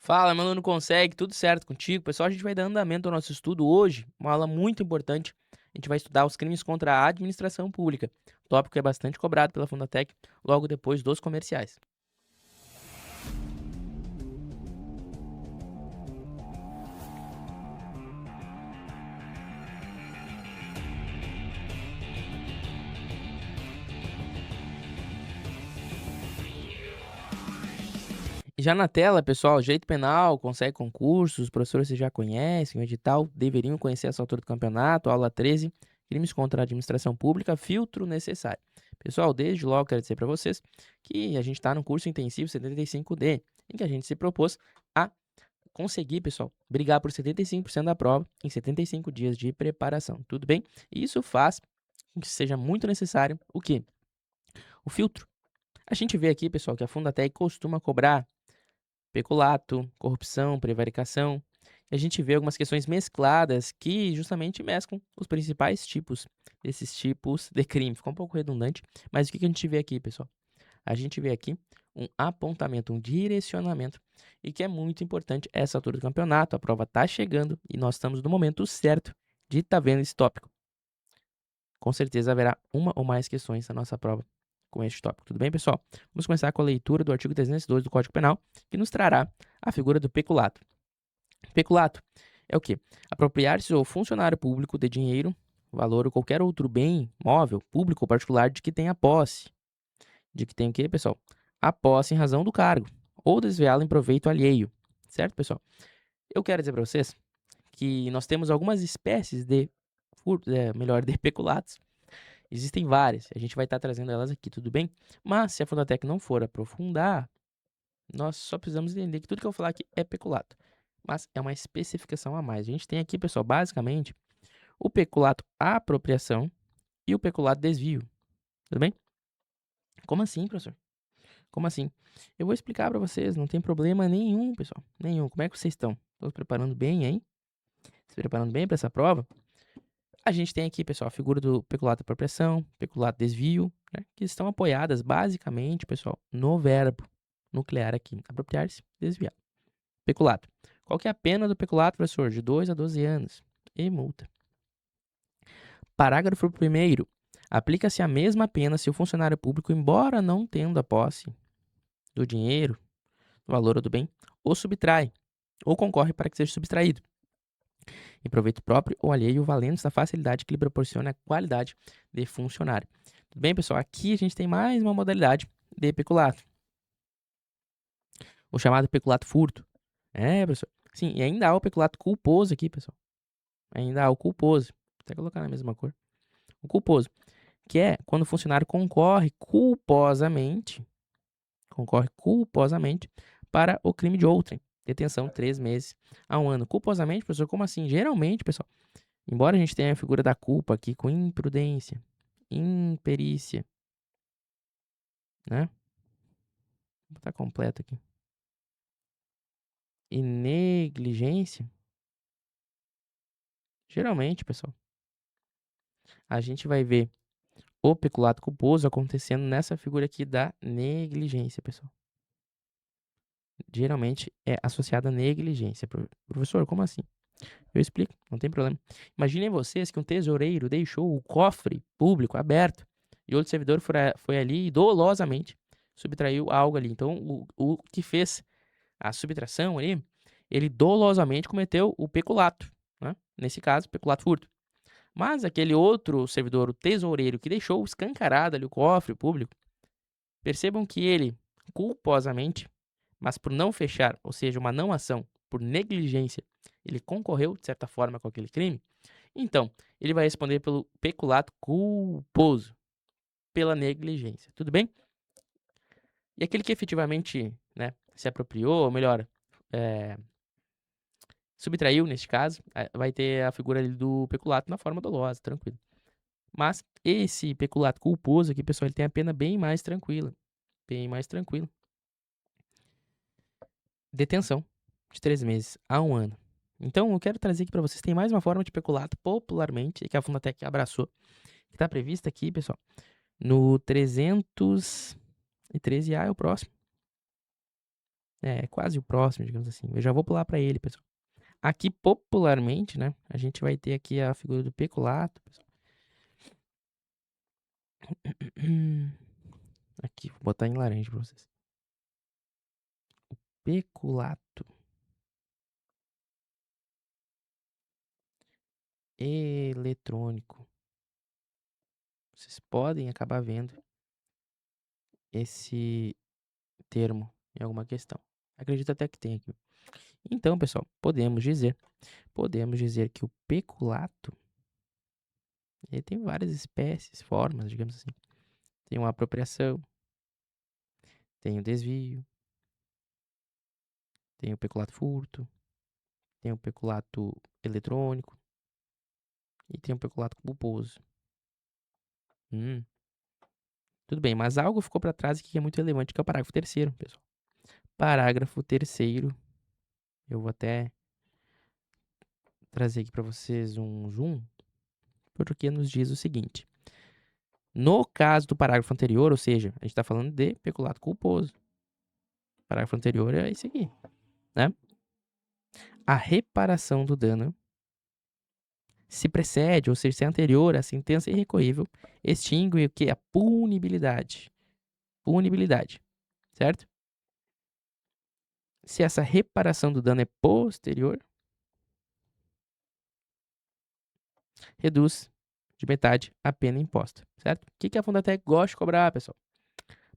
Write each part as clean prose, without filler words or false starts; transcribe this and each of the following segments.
Fala, meu aluno consegue, tudo certo contigo? Pessoal, a gente vai dar andamento ao nosso estudo hoje, uma aula muito importante. A gente vai estudar os crimes contra a administração pública. O tópico é bastante cobrado pela Fundatec logo depois dos comerciais. E já na tela, pessoal, jeito penal, consegue concursos, os professores vocês já conhecem, o edital deveriam conhecer essa altura do campeonato, aula 13, crimes contra a administração pública, filtro necessário. Pessoal, desde logo quero dizer para vocês que a gente está no curso intensivo 75D, em que a gente se propôs a conseguir, pessoal, brigar por 75% da prova em 75 dias de preparação, tudo bem? E isso faz com que seja muito necessário o quê? O filtro. A gente vê aqui, pessoal, que a Fundatec costuma cobrar peculato, corrupção, prevaricação. E a gente vê algumas questões mescladas que justamente mesclam os principais tipos desses tipos de crime. Ficou um pouco redundante, mas o que a gente vê aqui, pessoal? A gente vê aqui um apontamento, um direcionamento, e que é muito importante essa altura do campeonato. A prova está chegando e nós estamos no momento certo de estar vendo esse tópico. Com certeza haverá uma ou mais questões na nossa prova com este tópico. Tudo bem, pessoal? Vamos começar com a leitura do artigo 302 do Código Penal, que nos trará a figura do peculato. Peculato é o quê? Apropriar-se ao funcionário público de dinheiro, valor ou qualquer outro bem móvel, público ou particular de que tenha posse. De que tem o quê, pessoal? A posse em razão do cargo, ou desviá-lo em proveito alheio. Certo, pessoal? Eu quero dizer para vocês que nós temos algumas espécies de melhor, de peculatos. Existem várias, a gente vai estar trazendo elas aqui, tudo bem? Mas se a Fundatec não for aprofundar, nós só precisamos entender que tudo que eu falar aqui é peculato. Mas é uma especificação a mais. A gente tem aqui, pessoal, basicamente, o peculato apropriação e o peculato desvio. Tudo bem? Como assim, professor? Como assim? Eu vou explicar para vocês, não tem problema nenhum, pessoal. Nenhum. Como é que vocês estão? Estão se preparando bem, hein? Se preparando bem para essa prova? A gente tem aqui, pessoal, a figura do peculato apropriação, peculato desvio, né, que estão apoiadas basicamente, pessoal, no verbo nuclear aqui, apropriar-se, desviar. Peculato. Qual que é a pena do peculato, professor? De 2 a 12 anos. E multa. Parágrafo 1º. Aplica-se a mesma pena se o funcionário público, embora não tendo a posse do dinheiro, do valor ou do bem, o subtrai, ou concorre para que seja subtraído, em proveito próprio ou alheio, valendo-se da facilidade que lhe proporciona a qualidade de funcionário. Tudo bem, pessoal? Aqui a gente tem mais uma modalidade de peculato, o chamado peculato furto. É, professor. Sim, e ainda há o peculato culposo aqui, pessoal. Ainda há o culposo. Vou até colocar na mesma cor. O culposo, que é quando o funcionário concorre culposamente para o crime de outrem. Detenção 3 meses a 1 ano. Culposamente, professor, como assim? Geralmente, pessoal, embora a gente tenha a figura da culpa aqui com imprudência, imperícia, né? Vou botar completo aqui. E negligência, geralmente, pessoal, a gente vai ver o peculato culposo acontecendo nessa figura aqui da negligência, pessoal. Geralmente é associada à negligência. Professor, como assim? Eu explico, não tem problema. Imaginem vocês que um tesoureiro deixou o cofre público aberto e outro servidor foi ali e dolosamente subtraiu algo ali. Então, o que fez a subtração ali, ele dolosamente cometeu o peculato, né? Nesse caso, peculato furto. Mas aquele outro servidor, o tesoureiro, que deixou escancarado ali o cofre público, percebam que ele, culposamente, mas por não fechar, ou seja, uma não ação, por negligência, ele concorreu, de certa forma, com aquele crime, então, ele vai responder pelo peculato culposo, pela negligência, tudo bem? E aquele que efetivamente, né, se apropriou, ou melhor, é, subtraiu, neste caso, vai ter a figura ali do peculato na forma dolosa, tranquilo. Mas esse peculato culposo aqui, pessoal, ele tem a pena bem mais tranquila, bem mais tranquila. Detenção de 3 meses a 1 ano. Então, eu quero trazer aqui para vocês, tem mais uma forma de peculato popularmente, que a Fundatec abraçou, que está prevista aqui, pessoal, no 313A é o próximo. É quase o próximo, digamos assim. Eu já vou pular para ele, pessoal. Aqui, popularmente, né, a gente vai ter aqui a figura do peculato, pessoal. Aqui, vou botar em laranja para vocês. Peculato eletrônico. Vocês podem acabar vendo esse termo em alguma questão. Acredito até que tem aqui. Então, pessoal, podemos dizer que o peculato, ele tem várias espécies, formas, digamos assim. Tem uma apropriação, tem o desvio, tem o peculato furto, tem o peculato eletrônico e tem o peculato culposo. Tudo bem, mas algo ficou para trás que é muito relevante, que é o parágrafo terceiro, pessoal. Parágrafo terceiro, eu vou até trazer aqui para vocês um zoom, porque nos diz o seguinte. No caso do parágrafo anterior, ou seja, a gente está falando de peculato culposo. O parágrafo anterior é esse aqui, né? A reparação do dano se precede, ou seja, se é anterior à sentença irrecorrível, extingue o que? A punibilidade. Punibilidade, certo? Se essa reparação do dano é posterior, reduz de metade a pena imposta, certo? O que a Fundatec gosta de cobrar, pessoal?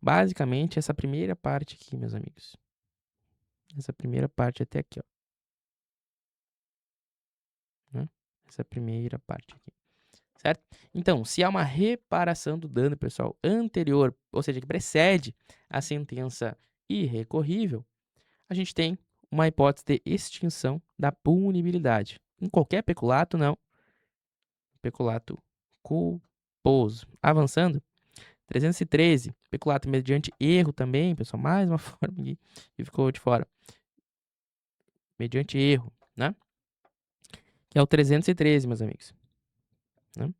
Basicamente, essa primeira parte aqui, meus amigos. Essa primeira parte até aqui, ó. Né? Essa primeira parte aqui. Certo? Então, se há uma reparação do dano, pessoal, anterior, ou seja, que precede a sentença irrecorrível, a gente tem uma hipótese de extinção da punibilidade. Em qualquer peculato, não. Peculato culposo. Avançando, 313, peculato mediante erro também, pessoal, mais uma forma aqui que ficou de fora. Mediante erro, né? Que é o 313, meus amigos. Né?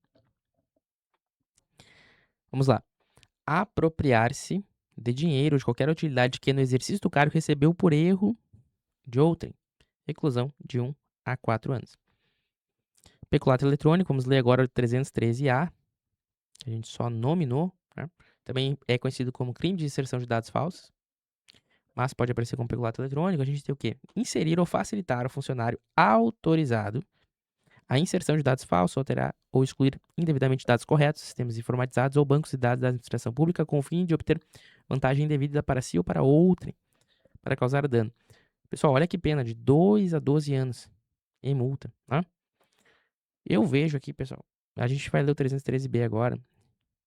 Vamos lá. Apropriar-se de dinheiro de qualquer utilidade que no exercício do cargo recebeu por erro de outrem. Reclusão de 1 a 4 anos. Peculato eletrônico, vamos ler agora o 313A. A gente só nominou. Né? Também é conhecido como crime de inserção de dados falsos. Mas pode aparecer como peculato eletrônico. A gente tem o quê? Inserir ou facilitar ao funcionário autorizado a inserção de dados falsos, alterar ou excluir indevidamente dados corretos, sistemas informatizados ou bancos de dados da administração pública com o fim de obter vantagem indevida para si ou para outrem, para causar dano. Pessoal, olha que pena, de 2 a 12 anos em multa. Tá? Eu vejo aqui, pessoal, a gente vai ler o 313B agora,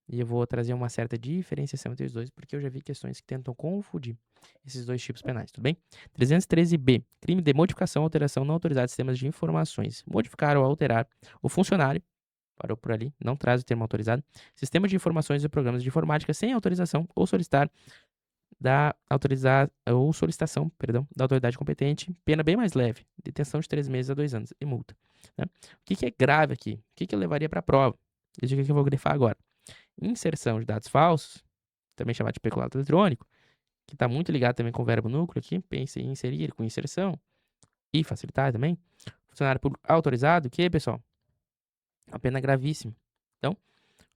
e eu vou trazer uma certa diferenciação entre os dois, porque eu já vi questões que tentam confundir esses dois tipos penais, tudo bem? 313B, crime de modificação ou alteração não autorizada de sistemas de informações. Modificar ou alterar o funcionário, parou por ali, não traz o termo autorizado, sistema de informações e programas de informática sem autorização ou solicitar solicitação, da autoridade competente, pena bem mais leve, detenção de 3 meses a 2 anos e multa. Né? O que é grave aqui? O que eu levaria para a prova? Isso aqui que eu vou grifar agora. Inserção de dados falsos, também chamado de peculato eletrônico, que está muito ligado também com o verbo núcleo aqui, pense em inserir com inserção e facilitar também. Funcionário público autorizado, que, pessoal? Uma pena gravíssima. Então,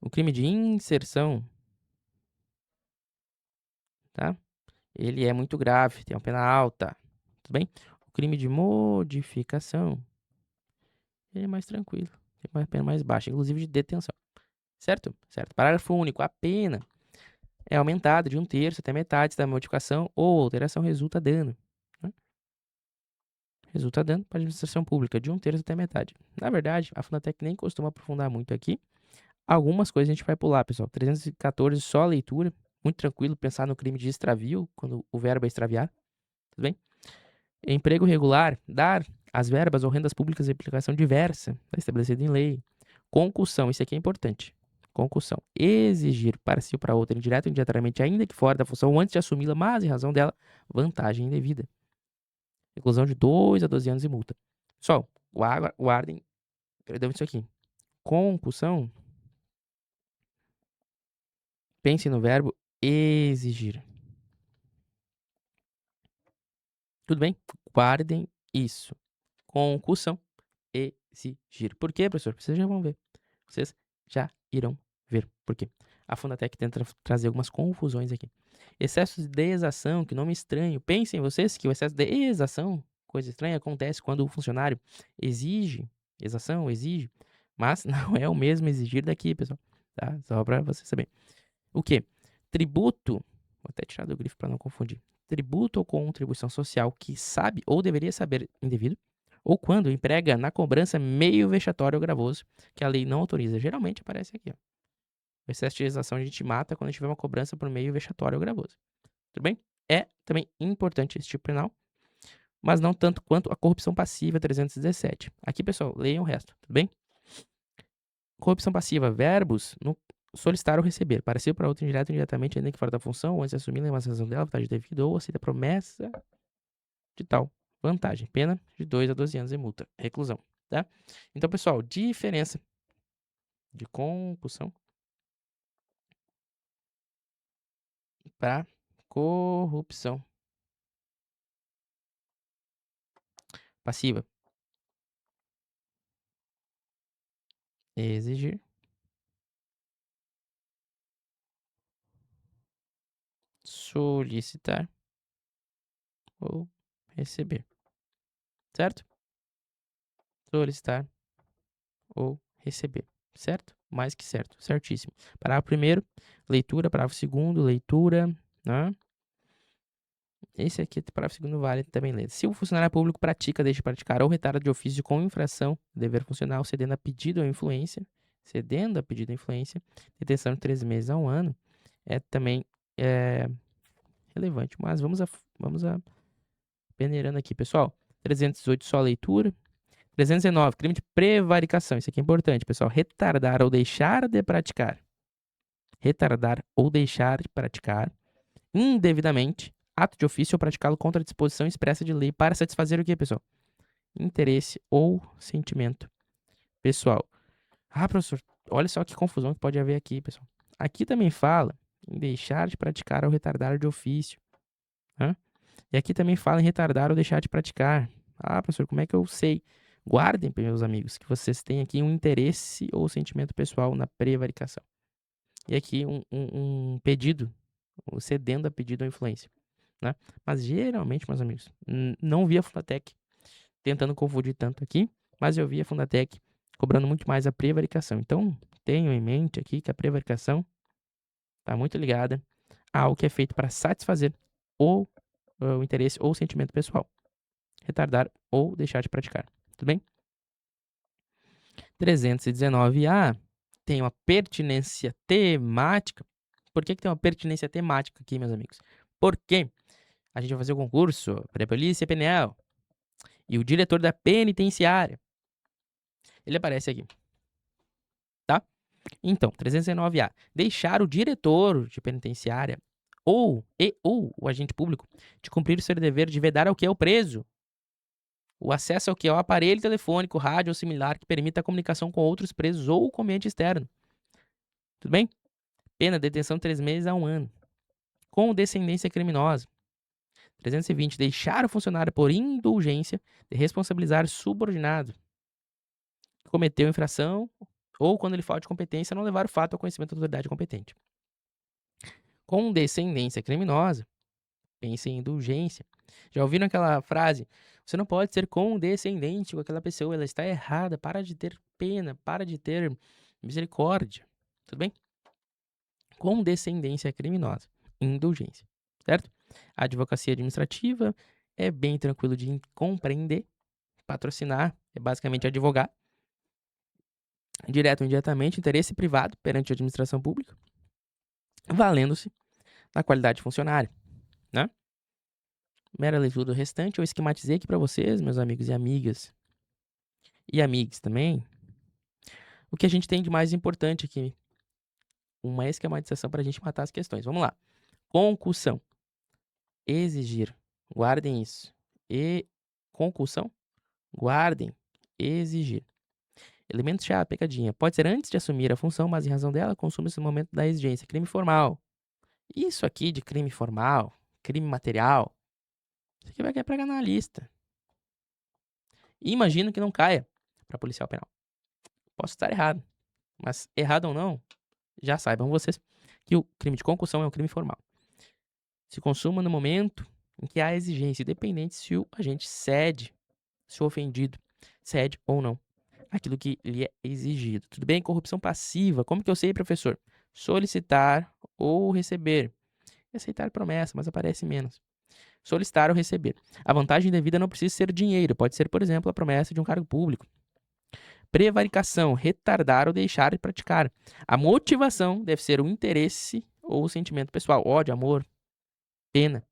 o crime de inserção, tá? Ele é muito grave, tem uma pena alta, tudo bem? O crime de modificação, ele é mais tranquilo, tem uma pena mais baixa, inclusive de detenção. Certo? Certo. Parágrafo único. A pena é aumentada de 1/3 até metade se da modificação ou alteração resulta dano. Né? Resulta dano para a administração pública de 1/3 até metade. Na verdade, a Fundatec nem costuma aprofundar muito aqui. Algumas coisas a gente vai pular, pessoal. 314, só a leitura. Muito tranquilo pensar no crime de extravio, quando o verbo é extraviar. Tudo bem? Emprego regular, dar as verbas ou rendas públicas de aplicação diversa, está estabelecido em lei. Concussão, isso aqui é importante. Concussão, exigir para si ou para outra, indireto ou indiretamente, ainda que fora da função, antes de assumi-la, mas em razão dela, vantagem indevida. Reclusão de 2 a 12 anos e multa. Pessoal, guardem, perdão, isso aqui. Concussão, pense no verbo exigir. Tudo bem? Guardem isso. Concussão, exigir. Por quê, professor? Vocês já vão ver. Vocês já irão ver por quê. A Fundatec tenta trazer algumas confusões aqui. Excesso de exação, que nome estranho. Pensem vocês que o excesso de exação, coisa estranha, acontece quando o funcionário exige, exação, exige, mas não é o mesmo exigir daqui, pessoal. Tá? Só para você saber. O quê? Tributo, vou até tirar do grifo para não confundir. Tributo ou contribuição social que sabe ou deveria saber indevido, ou quando emprega na cobrança meio vexatório ou gravoso, que a lei não autoriza. Geralmente aparece aqui, ó. O excesso de exação a gente mata quando a gente tiver uma cobrança por meio vexatório ou gravoso. Tudo bem? É também importante esse tipo penal, mas não tanto quanto a corrupção passiva 317. Aqui, pessoal, leiam o resto, tudo bem? Corrupção passiva, verbos no solicitar ou receber. Parecer para outro indireto ou indiretamente, ainda que fora da função, ou antes de assumir a razão dela, vontade devida, ou aceita promessa de tal vantagem. Pena de 2 a 12 anos e multa. Reclusão, tá? Então, pessoal, diferença de compulsão para corrupção passiva. Exigir, solicitar ou receber. Certo? Solicitar ou receber. Certo? Mais que certo. Certíssimo. Parágrafo primeiro, leitura. Parágrafo segundo, leitura. Né? Esse aqui, parágrafo segundo, vale também ler. Se o funcionário público pratica, deixa de praticar ou retarda de ofício com infração do dever funcional, cedendo a pedido ou influência, detenção de 3 meses a 1 ano, é também relevante. Mas vamos a peneirando aqui, pessoal. 318, só leitura. 319, crime de prevaricação. Isso aqui é importante, pessoal. Retardar ou deixar de praticar. Retardar ou deixar de praticar indevidamente ato de ofício ou praticá-lo contra a disposição expressa de lei para satisfazer o quê, pessoal? Interesse ou sentimento pessoal. Ah, professor, olha só que confusão que pode haver aqui, pessoal. Aqui também fala em deixar de praticar ou retardar de ofício. Né? E aqui também fala em retardar ou deixar de praticar. Ah, professor, como é que eu sei? Guardem, meus amigos, que vocês têm aqui um interesse ou sentimento pessoal na prevaricação. E aqui um pedido, cedendo a pedido ou influência. Né? Mas geralmente, meus amigos, não vi a Fundatec tentando confundir tanto aqui, mas eu vi a Fundatec cobrando muito mais a prevaricação. Então, tenham em mente aqui que a prevaricação está muito ligada ao que é feito para satisfazer o interesse ou sentimento pessoal. Retardar ou deixar de praticar. Tudo bem? 319A tem uma pertinência temática. Por que tem uma pertinência temática aqui, meus amigos? Porque a gente vai fazer o concurso para a Polícia Penal e o diretor da penitenciária, ele aparece aqui, tá? Então, 319A, deixar o diretor de penitenciária ou o agente público de cumprir o seu dever de vedar ao que é o preso o acesso ao que é o aparelho telefônico, rádio ou similar que permita a comunicação com outros presos ou com o ambiente externo. Tudo bem? Pena, detenção de 3 meses a 1 ano. Com descendência criminosa. 320. Deixar o funcionário por indulgência de responsabilizar subordinado que cometeu infração ou, quando ele falta de competência, não levar o fato ao conhecimento da autoridade competente. Com descendência criminosa, pense em indulgência. Já ouviram aquela frase? Você não pode ser condescendente com aquela pessoa, ela está errada, para de ter pena, para de ter misericórdia. Tudo bem? Condescendência criminosa, indulgência, certo? A advocacia administrativa é bem tranquilo de compreender. Patrocinar é basicamente advogar. Direto ou indiretamente, interesse privado perante a administração pública, valendo-se da qualidade de funcionário, né? Mera leitura do restante, eu esquematizei aqui para vocês, meus amigos e amigas, e amigos também, o que a gente tem de mais importante aqui. Uma esquematização para a gente matar as questões. Vamos lá. Concussão. Exigir. Guardem isso. E concussão. Guardem. Exigir. Elemento-chave, pegadinha. Pode ser antes de assumir a função, mas em razão dela, consome-se no momento da exigência. Crime formal. Isso aqui de crime formal, crime material, Isso aqui vai cair pra analista. E imagino que não caia para policial penal. Posso estar errado, mas errado ou não, já saibam vocês que o crime de concussão é um crime formal. Se consuma no momento em que há exigência, independente se o agente cede, se o ofendido cede ou não aquilo que lhe é exigido. Tudo bem? Corrupção passiva. Como que eu sei, professor? Solicitar ou receber. Aceitar promessa, mas aparece menos. Solicitar ou receber. A vantagem devida não precisa ser dinheiro. Pode ser, por exemplo, a promessa de um cargo público. Prevaricação, retardar ou deixar de praticar. A motivação deve ser o interesse ou o sentimento pessoal, ódio, amor, pena.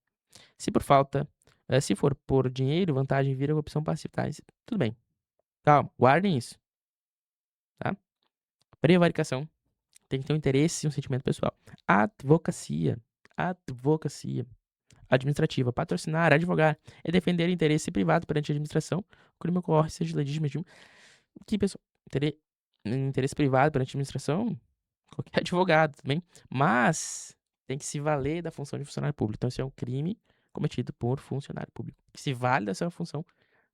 Se por falta, se for por dinheiro, vantagem vira opção passiva. Tá? Tudo bem. Calma, guardem isso. Tá? Prevaricação tem que ter um interesse e um sentimento pessoal. Advocacia. Advocacia. Administrativa. Patrocinar, advogar. É defender interesse privado perante a administração. O crime ocorre, seja legítimo. Que pessoal? Interesse privado perante a administração? Qualquer advogado também. Mas tem que se valer da função de funcionário público. Então, isso é um crime cometido por funcionário público. Que se vale dessa função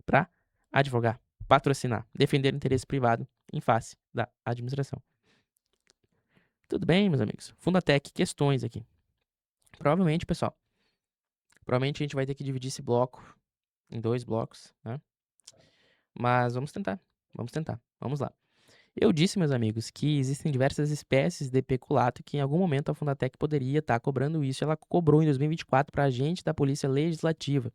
para advogar, patrocinar, defender interesse privado em face da administração. Tudo bem, meus amigos? Fundatec, questões aqui. Provavelmente, pessoal, a gente vai ter que dividir esse bloco em 2 blocos, né? Mas vamos tentar. Vamos lá. Eu disse, meus amigos, que existem diversas espécies de peculato que em algum momento a Fundatec poderia estar cobrando isso. Ela cobrou em 2024 para agente da Polícia Legislativa.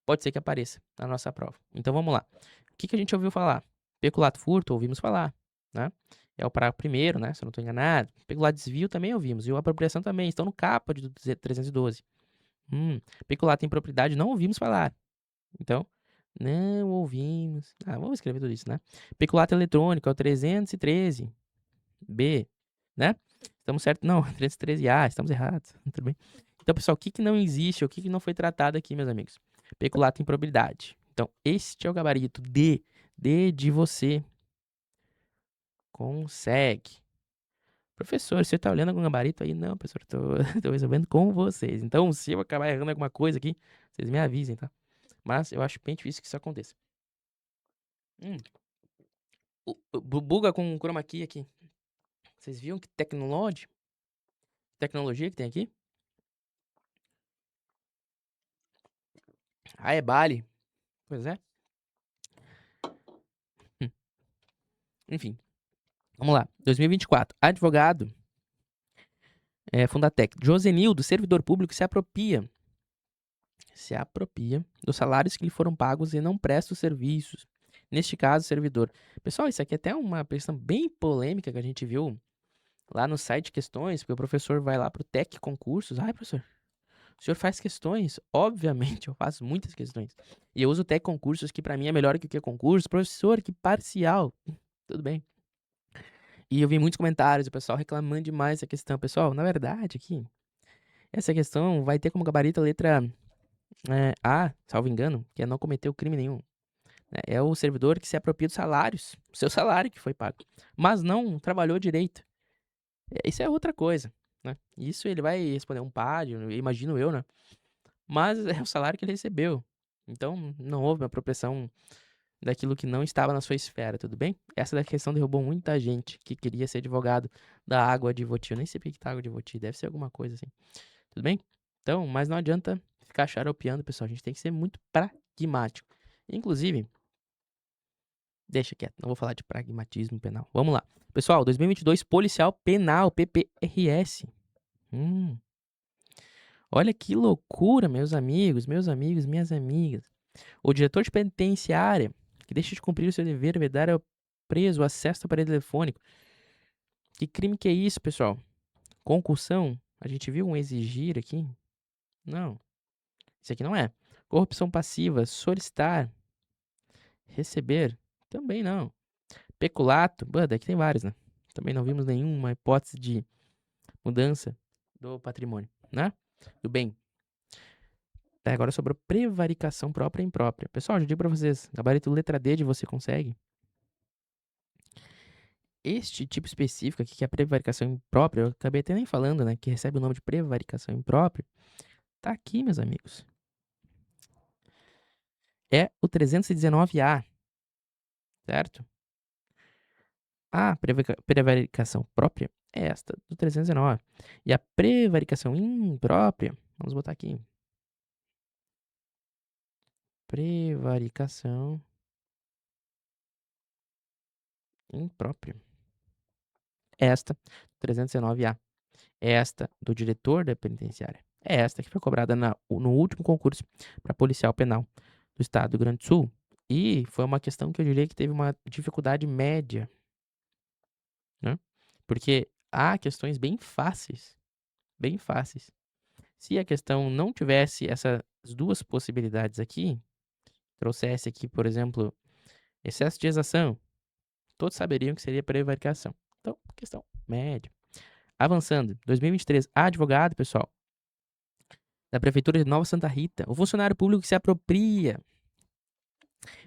Pode ser que apareça na nossa prova. Então vamos lá. O que a gente ouviu falar? Peculato furto, ouvimos falar, né? É o parágrafo primeiro, né? Se eu não estou enganado. Peculato desvio também ouvimos. E a apropriação também. Estão no capa de 312. Peculato em propriedade não ouvimos falar. Então, não ouvimos. Vamos escrever tudo isso, né? Peculato eletrônico é o 313. B, né? Estamos certos? Não, 313A, estamos errados. Tudo bem? Então, pessoal, o que não existe, o que não foi tratado aqui, meus amigos? Peculato em probidade. Então, este é o gabarito D. D de você. Consegue. Professor, você está olhando algum gabarito aí? Não, professor, tô resolvendo com vocês. Então, se eu acabar errando alguma coisa aqui, vocês me avisem, tá? Mas eu acho bem difícil que isso aconteça. Buga com chroma key aqui. Vocês viram que tecnologia que tem aqui? É Bali. Pois é. Enfim. Vamos lá. 2024. Advogado. Fundatec. Josenildo, servidor público, se apropria dos salários que lhe foram pagos e não presta os serviços. Neste caso, servidor. Pessoal, isso aqui é até uma questão bem polêmica que a gente viu lá no site Questões, porque o professor vai lá pro Tec Concursos. Ai, professor, o senhor faz questões? Obviamente, eu faço muitas questões. E eu uso o Tec Concursos, que pra mim é melhor que o que concurso. Professor, que parcial. Tudo bem. E eu vi muitos comentários, o pessoal reclamando demais dessa questão. Pessoal, na verdade, aqui, essa questão vai ter como gabarito a letra A, salvo engano, que é não cometeu crime nenhum. É o servidor que se apropria dos salários, o seu salário que foi pago, mas não trabalhou direito. Isso é outra coisa, né? Isso ele vai responder um PAD, imagino eu, né? Mas é o salário que ele recebeu. Então, não houve uma apropriação daquilo que não estava na sua esfera, tudo bem? Essa da questão derrubou muita gente que queria ser advogado da água de Voti. Eu nem sei o que tá água de Voti, deve ser alguma coisa assim. Tudo bem? Então, mas não adianta ficar xaropeando, pessoal. A gente tem que ser muito pragmático. Inclusive, deixa quieto, não vou falar de pragmatismo penal. Vamos lá. Pessoal, 2022, policial penal, PPRS. Olha que loucura, meus amigos, minhas amigas. O diretor de penitenciária que deixa de cumprir o seu dever, vedar ao preso o acesso ao aparelho telefônico. Que crime que é isso, pessoal? Concussão? A gente viu um exigir aqui? Não. Isso aqui não é. Corrupção passiva, solicitar, receber? Também não. Peculato? Daqui tem vários, né? Também não vimos nenhuma hipótese de mudança do patrimônio, né? Do bem. Agora sobre a prevaricação própria e imprópria. Pessoal, já digo pra vocês, gabarito letra D de você consegue. Este tipo específico aqui, que é a prevaricação imprópria, eu acabei até nem falando, né? Que recebe o nome de prevaricação imprópria. Tá aqui, meus amigos. é o 319-A, certo? A prevaricação própria é esta do 319. E a prevaricação imprópria, vamos botar aqui. Prevaricação imprópria. Esta, 319-A. Esta do diretor da penitenciária. É esta que foi cobrada no último concurso para policial penal do estado do Rio Grande do Sul. E foi uma questão que eu diria que teve uma dificuldade média, né? Porque há questões bem fáceis, bem fáceis. Se a questão não tivesse essas duas possibilidades aqui, trouxesse aqui, por exemplo, excesso de exação, todos saberiam que seria prevaricação. Então, questão média. Avançando, 2023, advogado, pessoal, da Prefeitura de Nova Santa Rita, o funcionário público que se apropria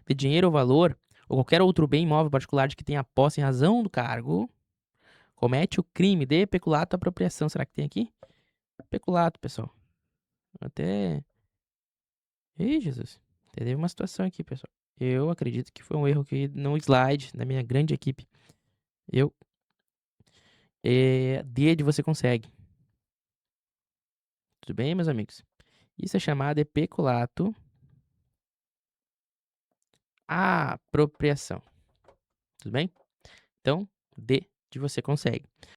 de dinheiro ou valor, ou qualquer outro bem imóvel particular de que tenha posse em razão do cargo, comete o crime de peculato à apropriação. Será que tem aqui? Peculato, pessoal. Até. Ih, Jesus. Teve uma situação aqui, pessoal. Eu acredito que foi um erro aqui no slide da minha grande equipe. Eu. D de você consegue. Tudo bem, meus amigos? Isso é chamado de peculato à apropriação. Tudo bem? Então, D de você consegue.